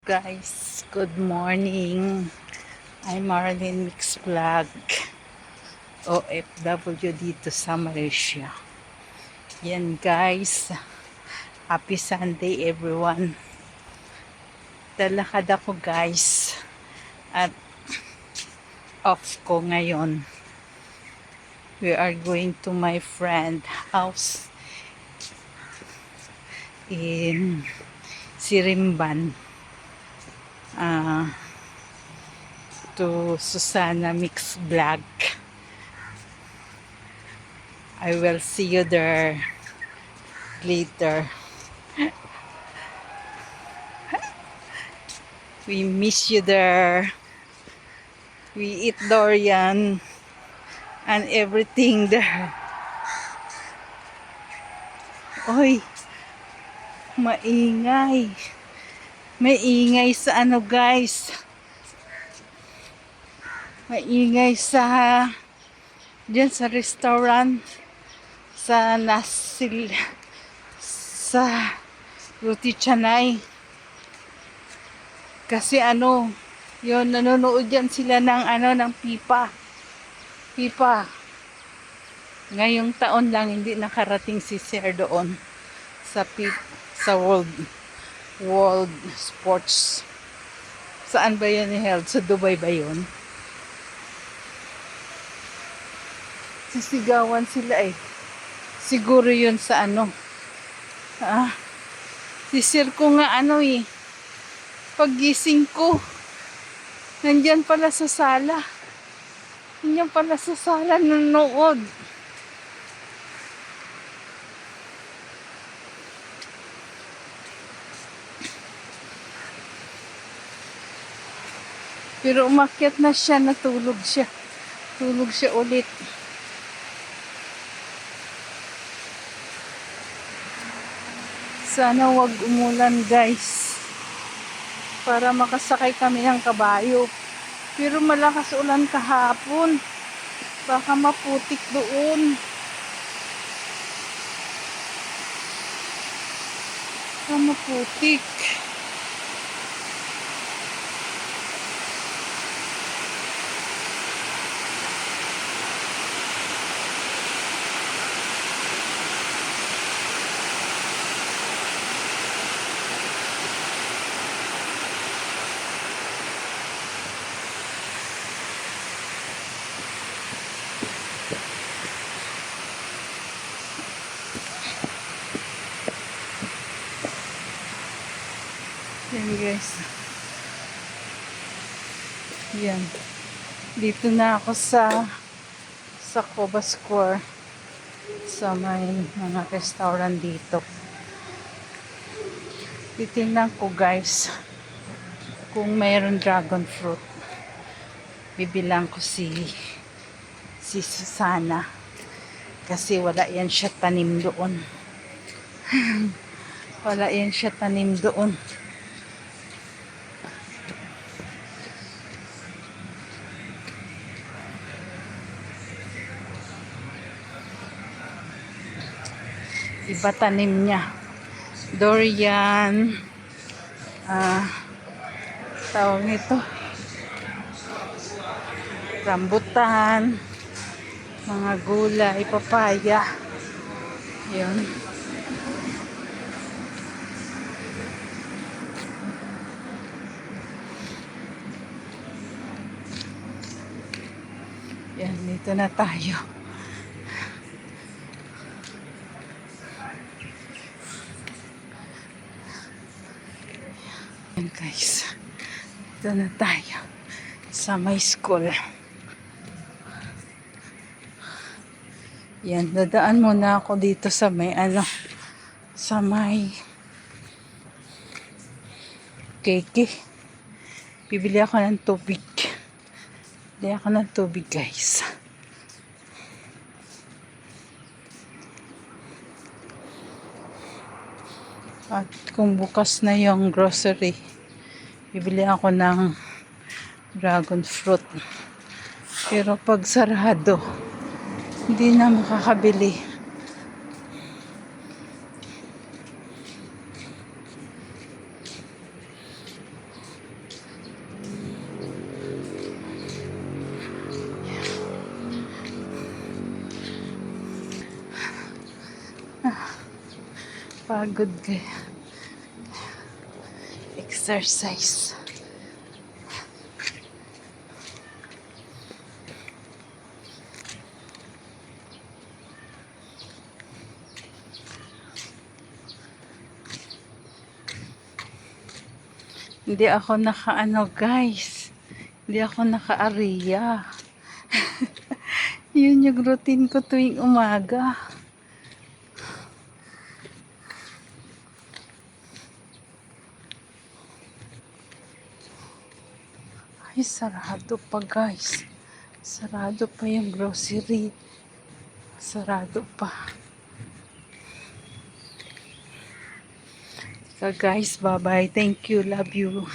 Guys, good morning. I'm Marilyn Mix Vlog, OFW dito sa Malaysia. Yan guys, happy Sunday everyone. Talakad ako guys at off ko ngayon. We are going to my friend house in Sirimban. To Susana Mix Vlog. I will see you there later. We miss you there. We eat durian and everything there. Oy, maingay. Maingay sa ano guys. Maingay sa diyan sa restaurant sa Nasil sa Roti Canay. Kasi ano, yun nanonood yan sila ng ng pipa. Ngayong taon lang hindi nakarating si Sir doon sa World Sports. Saan ba yun held? Sa Dubai ba yun? Sisigawan sila eh. Siguro yun sa si Sir ko nga paggising ko, nandyan pala sa sala. Nanonood. Pero umakyat na siya, natulog siya. Tulog siya ulit. Sana wag umulan guys. Para makasakay kami ng kabayo. Pero malakas ulan kahapon. Baka maputik doon. Baka maputik. Yan guys. Yan. Dito na ako sa Coba Square. Sa may mga restaurant dito. Titingnan ko guys kung mayroon dragon fruit. Bibilang ko si Susana. Kasi wala yan siya tanim doon. Wala yan siya tanim doon. Iba tanim niya. Durian. Tawag nito. Rambutan. Mga gulay, papaya. Yun. Yan, dito na tayo. Yan guys, ito na tayo sa may school. Yan, dadaan muna ako dito sa may sa may keke. Bibili ako ng tubig. Guys. At kung bukas na yung grocery, bibili ako ng dragon fruit. Pero pag sarado, hindi na makakabili. Pagod kaya. Exercise. Hindi ako nakaano guys. Hindi ako naka-area. Yun yung routine ko tuwing umaga. Ay, sarado pa guys. Sarado pa yung grocery. Sarado pa. So guys, bye-bye. Thank you. Love you.